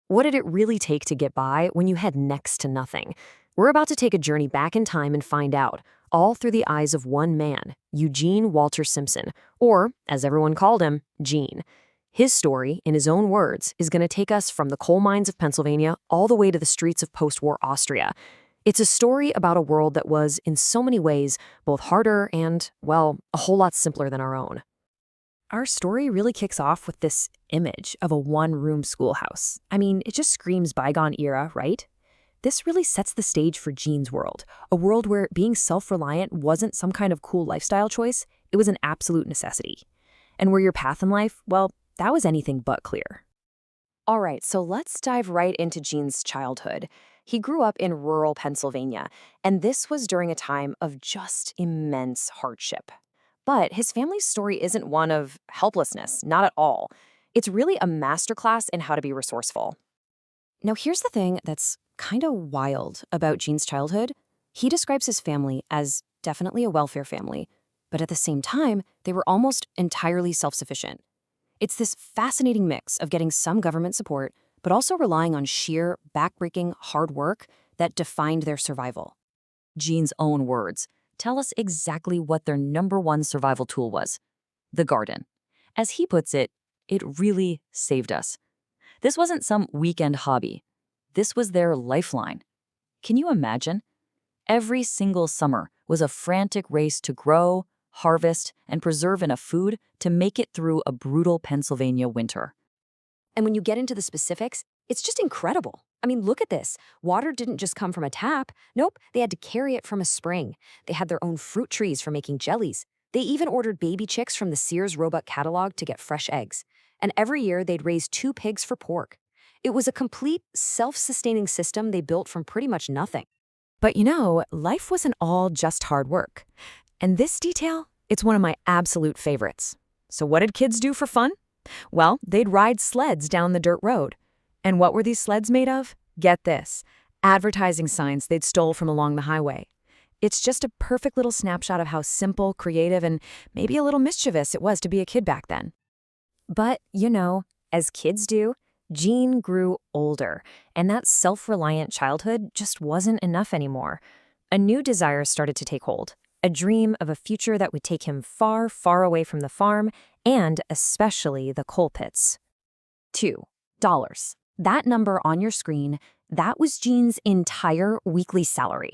What did it really take to get by when you had next to nothing? We're about to take a journey back in time and find out, all through the eyes of one man, Eugene Walter Simpson, or, as everyone called him, Gene. His story, in his own words, is going to take us from the coal mines of Pennsylvania all the way to the streets of post-war Austria. It's a story about a world that was, in so many ways, both harder and, well, a whole lot simpler than our own. Our story really kicks off with this image of a one-room schoolhouse. I mean, it just screams bygone era, right? This really sets the stage for Gene's world, a world where being self-reliant wasn't some kind of cool lifestyle choice, it was an absolute necessity. And where your path in life, well, that was anything but clear. All right, so let's dive right into Gene's childhood. He grew up in rural Pennsylvania, and this was during a time of just immense hardship. But his family's story isn't one of helplessness, not at all. It's really a masterclass in how to be resourceful. Now, here's the thing that's kind of wild about Gene's childhood. He describes his family as definitely a welfare family, but at the same time, they were almost entirely self-sufficient. It's this fascinating mix of getting some government support, but also relying on sheer, backbreaking hard work that defined their survival. Gene's own words tell us exactly what their number one survival tool was: the garden. As he puts it, it really saved us. This wasn't some weekend hobby. This was their lifeline. Can you imagine? Every single summer was a frantic race to grow, harvest, and preserve enough food to make it through a brutal Pennsylvania winter. And when you get into the specifics, it's just incredible. I mean, look at this. Water didn't just come from a tap. Nope, they had to carry it from a spring. They had their own fruit trees for making jellies. They even ordered baby chicks from the Sears Roebuck catalog to get fresh eggs. And every year, they'd raise 2 pigs for pork. It was a complete, self-sustaining system they built from pretty much nothing. But you know, life wasn't all just hard work. And this detail, it's one of my absolute favorites. So what did kids do for fun? Well, they'd ride sleds down the dirt road. And what were these sleds made of? Get this, advertising signs they'd stole from along the highway. It's just a perfect little snapshot of how simple, creative, and maybe a little mischievous it was to be a kid back then. But, you know, as kids do, Gene grew older, and that self-reliant childhood just wasn't enough anymore. A new desire started to take hold, a dream of a future that would take him far, far away from the farm and especially the coal pits. $2. That number on your screen, that was Gene's entire weekly salary.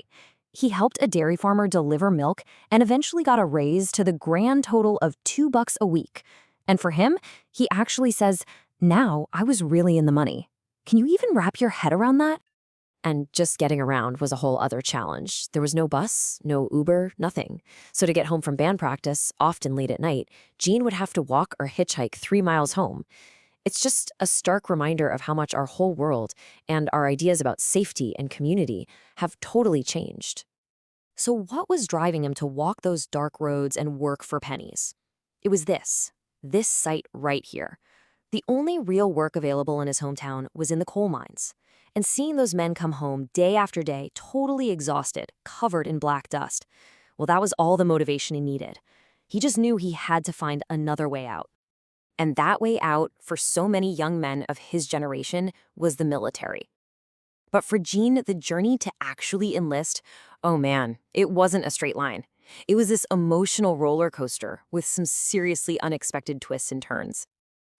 He helped a dairy farmer deliver milk and eventually got a raise to the grand total of $2 a week. And for him, he actually says, now I was really in the money. Can you even wrap your head around that? And just getting around was a whole other challenge. There was no bus, no Uber, nothing. So to get home from band practice, often late at night, Gene would have to walk or hitchhike 3 miles home. It's just a stark reminder of how much our whole world and our ideas about safety and community have totally changed. So what was driving him to walk those dark roads and work for pennies? It was this site right here. The only real work available in his hometown was in the coal mines. And seeing those men come home day after day, totally exhausted, covered in black dust, well, that was all the motivation he needed. He just knew he had to find another way out. And that way out, for so many young men of his generation, was the military. But for Gene, the journey to actually enlist, oh man, it wasn't a straight line. It was this emotional roller coaster with some seriously unexpected twists and turns.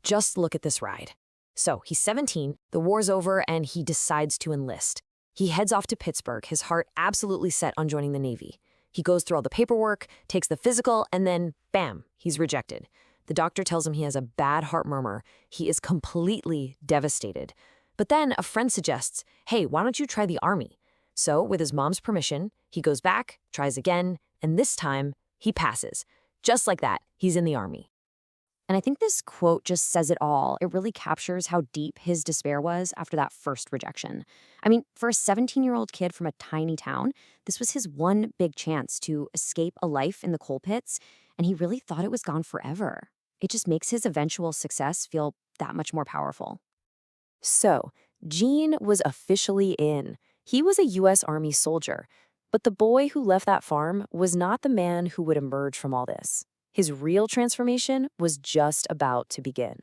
Just look at this ride. So he's 17, the war's over, and he decides to enlist. He heads off to Pittsburgh, his heart absolutely set on joining the Navy. He goes through all the paperwork, takes the physical, and then, bam, he's rejected. The doctor tells him he has a bad heart murmur. He is completely devastated. But then a friend suggests, hey, why don't you try the Army? So, with his mom's permission, he goes back, tries again, and this time, he passes. Just like that, he's in the Army. And I think this quote just says it all. It really captures how deep his despair was after that first rejection. I mean, for a 17-year-old kid from a tiny town, this was his one big chance to escape a life in the coal pits, and he really thought it was gone forever. It just makes his eventual success feel that much more powerful. So, Gene was officially in. He was a U.S. Army soldier, but the boy who left that farm was not the man who would emerge from all this. His real transformation was just about to begin.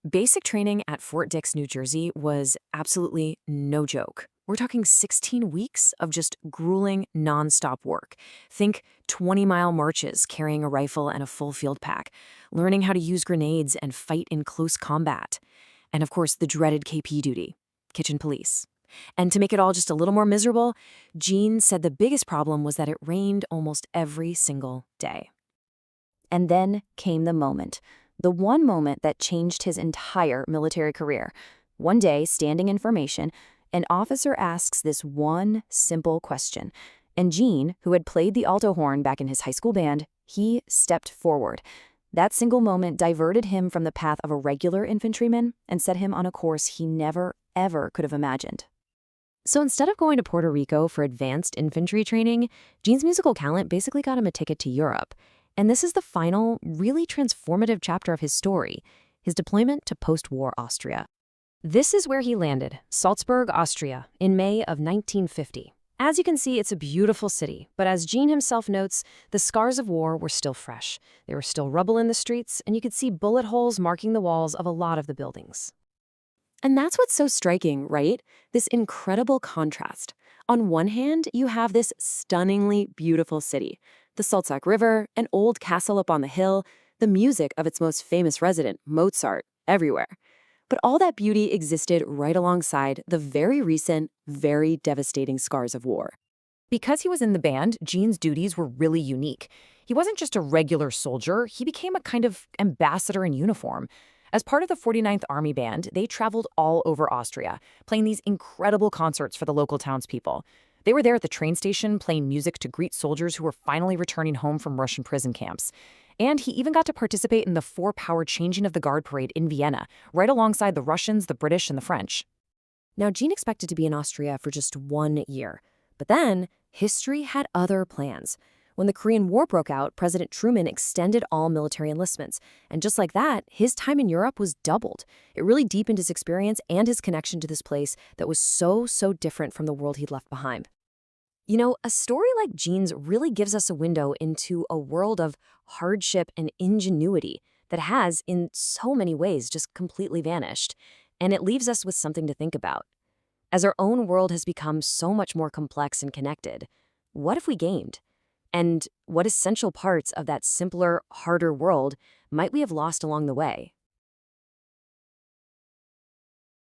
Basic training at Fort Dix, New Jersey was absolutely no joke. We're talking 16 weeks of just grueling, nonstop work. Think 20-mile marches carrying a rifle and a full field pack, learning how to use grenades and fight in close combat. And of course, the dreaded KP duty, kitchen police. And to make it all just a little more miserable, Gene said the biggest problem was that it rained almost every single day. And then came the moment. The one moment that changed his entire military career. One day, standing in formation, an officer asks this one simple question. And Gene, who had played the alto horn back in his high school band, he stepped forward. That single moment diverted him from the path of a regular infantryman and set him on a course he never, ever could have imagined. So instead of going to Puerto Rico for advanced infantry training, Gene's musical talent basically got him a ticket to Europe. And this is the final, really transformative chapter of his story, his deployment to post-war Austria. This is where he landed, Salzburg, Austria, in May of 1950. As you can see, it's a beautiful city, but as Gene himself notes, the scars of war were still fresh. There were still rubble in the streets, and you could see bullet holes marking the walls of a lot of the buildings. And that's what's so striking, right? This incredible contrast. On one hand, you have this stunningly beautiful city, the Salzach River, an old castle up on the hill, the music of its most famous resident, Mozart, everywhere. But all that beauty existed right alongside the very recent, very devastating scars of war. Because he was in the band, Gene's duties were really unique. He wasn't just a regular soldier, he became a kind of ambassador in uniform. As part of the 49th Army Band, they traveled all over Austria, playing these incredible concerts for the local townspeople. They were there at the train station playing music to greet soldiers who were finally returning home from Russian prison camps. And he even got to participate in the four-power changing of the guard parade in Vienna, right alongside the Russians, the British, and the French. Now, Gene expected to be in Austria for just 1 year. But then, history had other plans. When the Korean War broke out, President Truman extended all military enlistments. And just like that, his time in Europe was doubled. It really deepened his experience and his connection to this place that was so different from the world he'd left behind. You know, a story like Gene's really gives us a window into a world of hardship and ingenuity that has, in so many ways, just completely vanished. And it leaves us with something to think about. As our own world has become so much more complex and connected, what if we gamed? And what essential parts of that simpler, harder world might we have lost along the way?